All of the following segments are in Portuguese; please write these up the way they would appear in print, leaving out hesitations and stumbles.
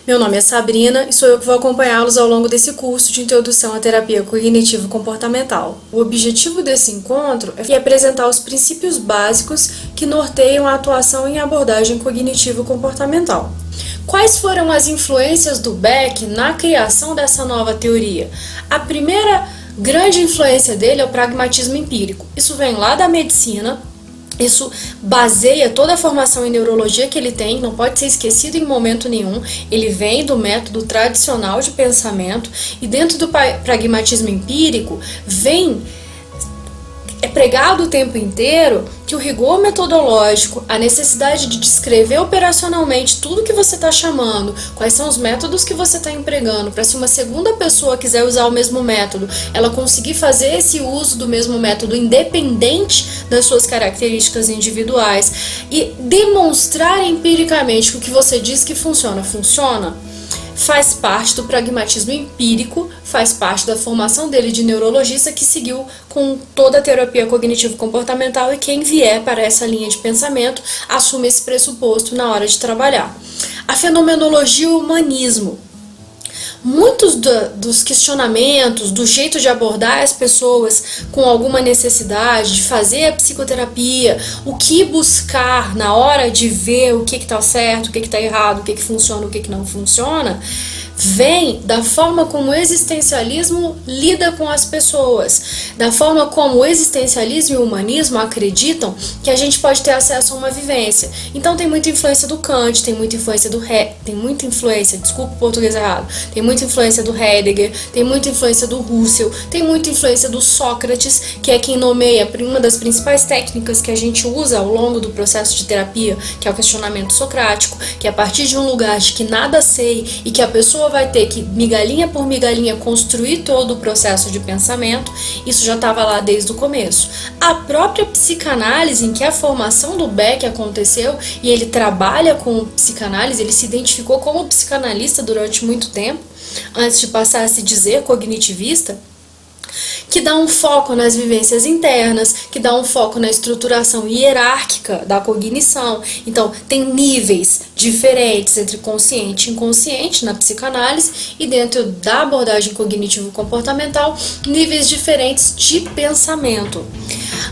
Meu nome é Sabrina e sou eu que vou acompanhá-los ao longo desse curso de Introdução à Terapia Cognitivo-Comportamental. O objetivo desse encontro é apresentar os princípios básicos que norteiam a atuação em abordagem cognitivo-comportamental. Quais foram as influências do Beck na criação dessa nova teoria? A primeira grande influência dele é o pragmatismo empírico. Isso vem lá da medicina. Isso baseia toda a formação em neurologia que ele tem, não pode ser esquecido em momento nenhum. Ele vem do método tradicional de pensamento e dentro do pragmatismo empírico é pregado o tempo inteiro que o rigor metodológico, a necessidade de descrever operacionalmente tudo que você está chamando, quais são os métodos que você está empregando, para se uma segunda pessoa quiser usar o mesmo método, ela conseguir fazer esse uso do mesmo método independente das suas características individuais e demonstrar empiricamente que o que você diz que funciona, faz parte do pragmatismo empírico, faz parte da formação dele de neurologista que seguiu com toda a terapia cognitivo-comportamental e quem vier para essa linha de pensamento assume esse pressuposto na hora de trabalhar. A fenomenologia e o humanismo. Muitos dos questionamentos, do jeito de abordar as pessoas com alguma necessidade de fazer a psicoterapia, o que buscar na hora de ver o que está certo, o que está errado, o que funciona, o que não funciona, vem da forma como o existencialismo lida com as pessoas, da forma como o existencialismo e o humanismo acreditam que a gente pode ter acesso a uma vivência. Então tem muita influência do Kant, tem muita influência desculpa o português errado, tem muita influência do Heidegger, tem muita influência do Russell, tem muita influência do Sócrates, que é quem nomeia uma das principais técnicas que a gente usa ao longo do processo de terapia, que é o questionamento socrático, que é a partir de um lugar de que nada sei e que a pessoa vai ter que, migalhinha por migalhinha, construir todo o processo de pensamento. Isso já estava lá desde o começo. A própria psicanálise, em que a formação do Beck aconteceu, e ele trabalha com psicanálise, ele se identificou como psicanalista durante muito tempo, antes de passar a se dizer cognitivista, que dá um foco nas vivências internas, que dá um foco na estruturação hierárquica da cognição. Então, tem níveis diferentes entre consciente e inconsciente na psicanálise e dentro da abordagem cognitivo-comportamental, níveis diferentes de pensamento.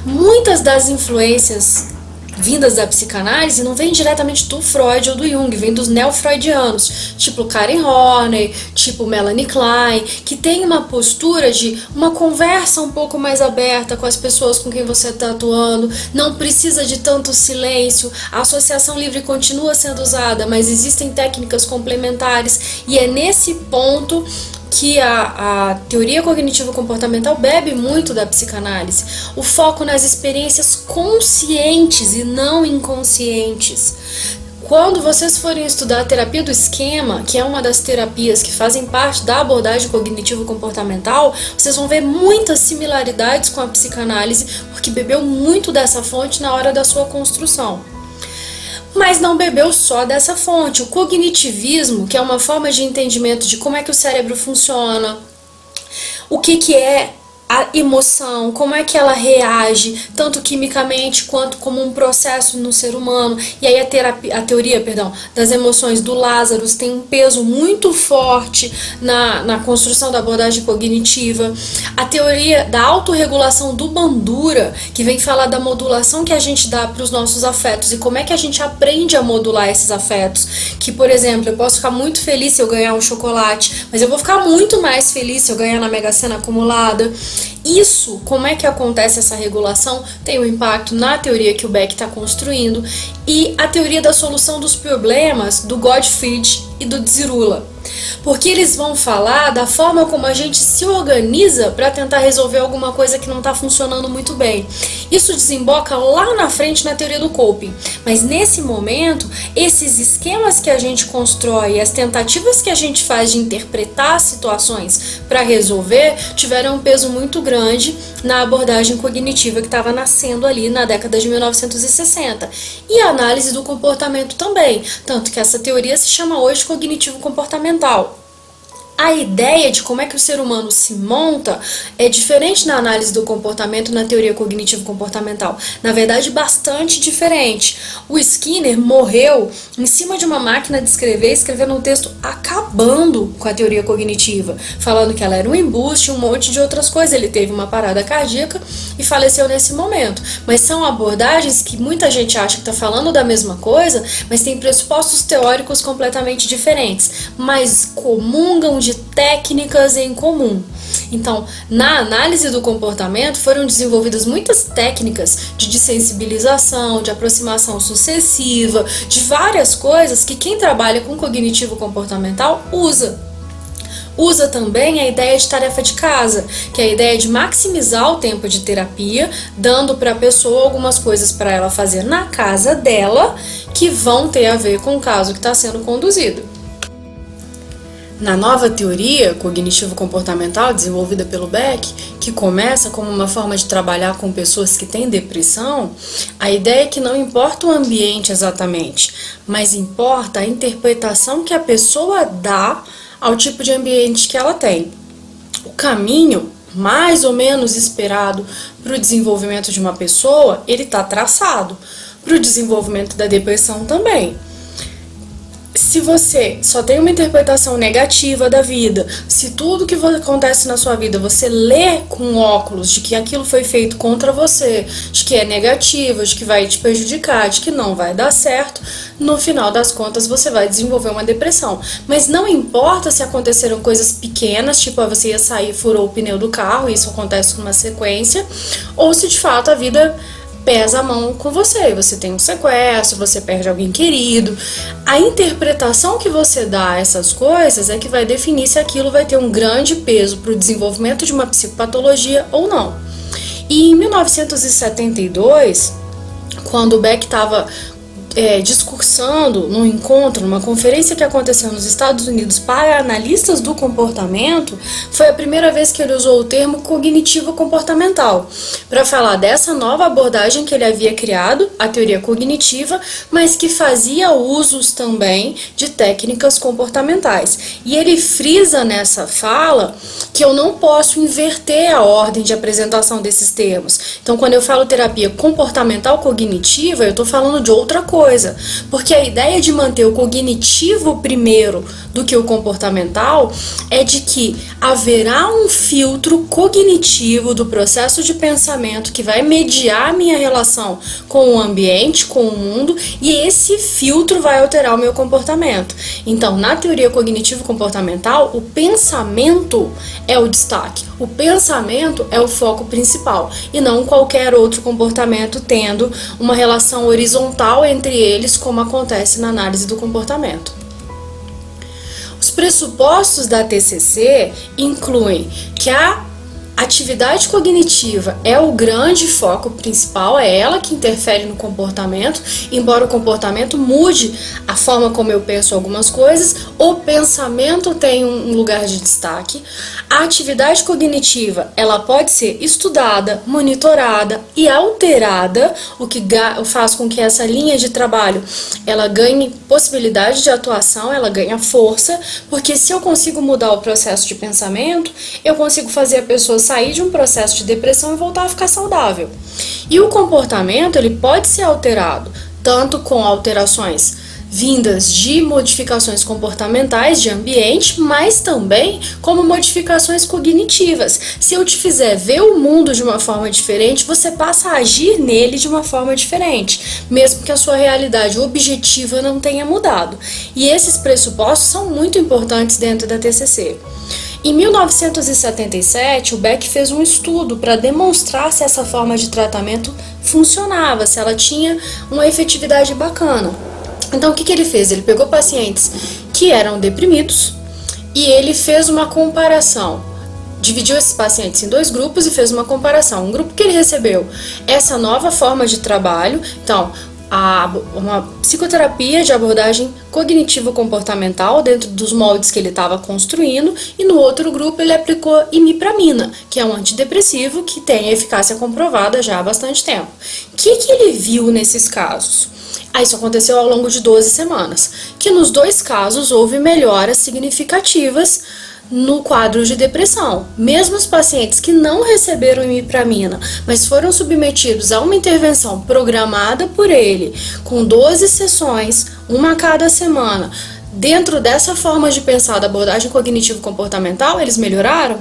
Muitas das influências vindas da psicanálise não vem diretamente do Freud ou do Jung, vem dos neo-freudianos, tipo Karen Horney, tipo Melanie Klein, que tem uma postura de uma conversa um pouco mais aberta com as pessoas com quem você está atuando, não precisa de tanto silêncio, a associação livre continua sendo usada, mas existem técnicas complementares e é nesse ponto que a teoria cognitivo-comportamental bebe muito da psicanálise. O foco nas experiências conscientes e não inconscientes. Quando vocês forem estudar a terapia do esquema, que é uma das terapias que fazem parte da abordagem cognitivo-comportamental, vocês vão ver muitas similaridades com a psicanálise, porque bebeu muito dessa fonte na hora da sua construção. Mas não bebeu só dessa fonte. O cognitivismo, que é uma forma de entendimento de como é que o cérebro funciona, o que é a emoção, como é que ela reage, tanto quimicamente quanto como um processo no ser humano. E aí a teoria das emoções do Lazarus tem um peso muito forte na construção da abordagem cognitiva. A teoria da autorregulação do Bandura, que vem falar da modulação que a gente dá para os nossos afetos e como é que a gente aprende a modular esses afetos. Que, por exemplo, eu posso ficar muito feliz se eu ganhar um chocolate, mas eu vou ficar muito mais feliz se eu ganhar na Mega Sena acumulada. Isso, como é que acontece essa regulação, tem um impacto na teoria que o Beck está construindo e a teoria da solução dos problemas do Gottfried e do Dzirula. Porque eles vão falar da forma como a gente se organiza para tentar resolver alguma coisa que não está funcionando muito bem. Isso desemboca lá na frente na teoria do coping. Mas nesse momento, esses esquemas que a gente constrói, as tentativas que a gente faz de interpretar situações para resolver, tiveram um peso muito grande na abordagem cognitiva que estava nascendo ali na década de 1960. E a análise do comportamento também. Tanto que essa teoria se chama hoje cognitivo-comportamental. A ideia de como é que o ser humano se monta é diferente na análise do comportamento na teoria cognitivo-comportamental. Na verdade, bastante diferente. O Skinner morreu em cima de uma máquina de escrever, escrevendo um texto acabando com a teoria cognitiva, falando que ela era um embuste, um monte de outras coisas. Ele teve uma parada cardíaca e faleceu nesse momento. Mas são abordagens que muita gente acha que está falando da mesma coisa, mas tem pressupostos teóricos completamente diferentes, mas comungam de técnicas em comum. Então, na análise do comportamento foram desenvolvidas muitas técnicas de desensibilização, de aproximação sucessiva, de várias coisas que quem trabalha com cognitivo comportamental usa. Usa também a ideia de tarefa de casa, que é a ideia de maximizar o tempo de terapia, dando para a pessoa algumas coisas para ela fazer na casa dela, que vão ter a ver com o caso que está sendo conduzido. Na nova teoria cognitivo-comportamental desenvolvida pelo Beck, que começa como uma forma de trabalhar com pessoas que têm depressão, a ideia é que não importa o ambiente exatamente, mas importa a interpretação que a pessoa dá ao tipo de ambiente que ela tem. O caminho mais ou menos esperado para o desenvolvimento de uma pessoa, ele está traçado. Para o desenvolvimento da depressão também. Se você só tem uma interpretação negativa da vida, se tudo que acontece na sua vida você lê com óculos de que aquilo foi feito contra você, de que é negativo, de que vai te prejudicar, de que não vai dar certo, no final das contas você vai desenvolver uma depressão. Mas não importa se aconteceram coisas pequenas, tipo você ia sair, furou o pneu do carro, isso acontece numa sequência, ou se de fato a vida pesa a mão com você, você tem um sequestro, você perde alguém querido. A interpretação que você dá a essas coisas é que vai definir se aquilo vai ter um grande peso para o desenvolvimento de uma psicopatologia ou não. E em 1972, quando o Beck estava discursando num encontro, numa conferência que aconteceu nos Estados Unidos para analistas do comportamento, foi a primeira vez que ele usou o termo cognitivo-comportamental para falar dessa nova abordagem que ele havia criado, a teoria cognitiva, mas que fazia usos também de técnicas comportamentais. E ele frisa nessa fala que eu não posso inverter a ordem de apresentação desses termos. Então, quando eu falo terapia comportamental cognitiva, eu estou falando de outra coisa, porque a ideia de manter o cognitivo primeiro do que o comportamental é de que haverá um filtro cognitivo do processo de pensamento que vai mediar a minha relação com o ambiente, com o mundo, e esse filtro vai alterar o meu comportamento. Então, na teoria cognitivo-comportamental, o pensamento é o destaque, o pensamento é o foco principal, e não qualquer outro comportamento tendo uma relação horizontal entre eles, como acontece na análise do comportamento. Os pressupostos da TCC incluem que a atividade cognitiva é o grande foco principal, é ela que interfere no comportamento, embora o comportamento mude a forma como eu penso algumas coisas, o pensamento tem um lugar de destaque. A atividade cognitiva, ela pode ser estudada, monitorada e alterada, o que faz com que essa linha de trabalho, ela ganhe possibilidade de atuação, ela ganha força, porque se eu consigo mudar o processo de pensamento, eu consigo fazer a pessoa sair de um processo de depressão e voltar a ficar saudável. E o comportamento, ele pode ser alterado, tanto com alterações vindas de modificações comportamentais de ambiente, mas também como modificações cognitivas. Se eu te fizer ver o mundo de uma forma diferente, você passa a agir nele de uma forma diferente, mesmo que a sua realidade objetiva não tenha mudado. E esses pressupostos são muito importantes dentro da TCC. Em 1977, o Beck fez um estudo para demonstrar se essa forma de tratamento funcionava, se ela tinha uma efetividade bacana. Então, o que ele fez? Ele pegou pacientes que eram deprimidos e ele fez uma comparação. Dividiu esses pacientes em dois grupos e fez uma comparação. Um grupo que ele recebeu essa nova forma de trabalho, então, uma psicoterapia de abordagem cognitivo-comportamental dentro dos moldes que ele estava construindo, e no outro grupo ele aplicou imipramina, que é um antidepressivo que tem eficácia comprovada já há bastante tempo. O que ele viu nesses casos? Isso aconteceu ao longo de 12 semanas, que nos dois casos houve melhoras significativas no quadro de depressão. Mesmo os pacientes que não receberam imipramina, mas foram submetidos a uma intervenção programada por ele, com 12 sessões, uma a cada semana, dentro dessa forma de pensar da abordagem cognitivo-comportamental, eles melhoraram?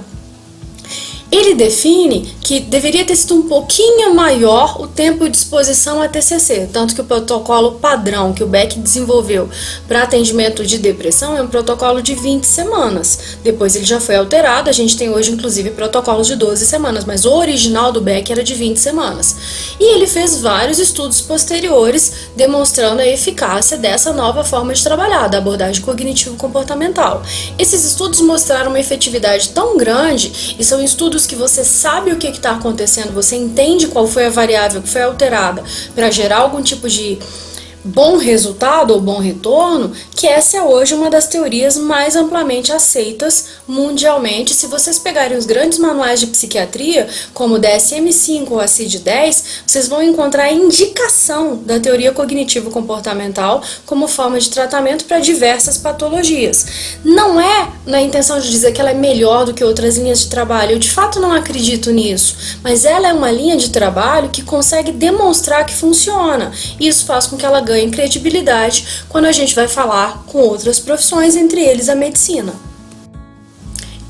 Ele define que deveria ter sido um pouquinho maior o tempo de exposição a TCC, tanto que o protocolo padrão que o Beck desenvolveu para atendimento de depressão é um protocolo de 20 semanas. Depois ele já foi alterado, a gente tem hoje inclusive protocolos de 12 semanas, mas o original do Beck era de 20 semanas. E ele fez vários estudos posteriores demonstrando a eficácia dessa nova forma de trabalhar, da abordagem cognitivo-comportamental. Esses estudos mostraram uma efetividade tão grande e são estudos que você sabe o que está acontecendo, você entende qual foi a variável que foi alterada para gerar algum tipo de bom resultado ou bom retorno, que essa é hoje uma das teorias mais amplamente aceitas mundialmente. Se vocês pegarem os grandes manuais de psiquiatria, como o DSM-5 ou a CID-10, vocês vão encontrar a indicação da teoria cognitivo-comportamental como forma de tratamento para diversas patologias. Não é na intenção de dizer que ela é melhor do que outras linhas de trabalho, eu de fato não acredito nisso, mas ela é uma linha de trabalho que consegue demonstrar que funciona. Isso faz com que ela ganhe credibilidade quando a gente vai falar com outras profissões, entre eles a medicina.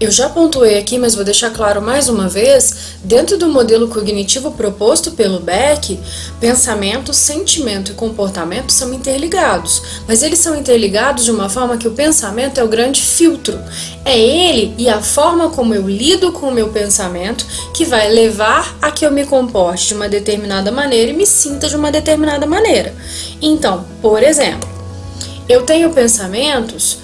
Eu já pontuei aqui, mas vou deixar claro mais uma vez, dentro do modelo cognitivo proposto pelo Beck, pensamento, sentimento e comportamento são interligados, mas eles são interligados de uma forma que o pensamento é o grande filtro. É ele e a forma como eu lido com o meu pensamento que vai levar a que eu me comporte de uma determinada maneira e me sinta de uma determinada maneira. Então, por exemplo, eu tenho pensamentos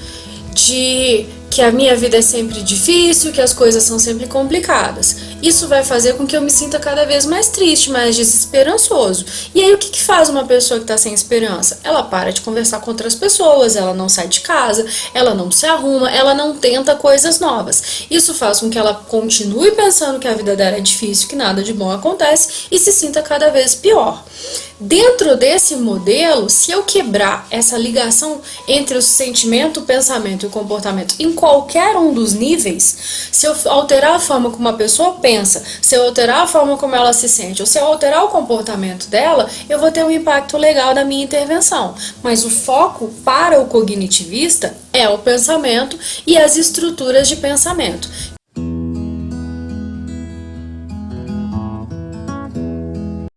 de que a minha vida é sempre difícil, que as coisas são sempre complicadas. Isso vai fazer com que eu me sinta cada vez mais triste, mais desesperançoso. E aí o que faz uma pessoa que está sem esperança? Ela para de conversar com outras pessoas, ela não sai de casa, ela não se arruma, ela não tenta coisas novas. Isso faz com que ela continue pensando que a vida dela é difícil, que nada de bom acontece e se sinta cada vez pior. Dentro desse modelo, se eu quebrar essa ligação entre o sentimento, o pensamento e o comportamento em qualquer um dos níveis, se eu alterar a forma como uma pessoa pensa, se eu alterar a forma como ela se sente, ou se eu alterar o comportamento dela, eu vou ter um impacto legal da minha intervenção. Mas o foco para o cognitivista é o pensamento e as estruturas de pensamento,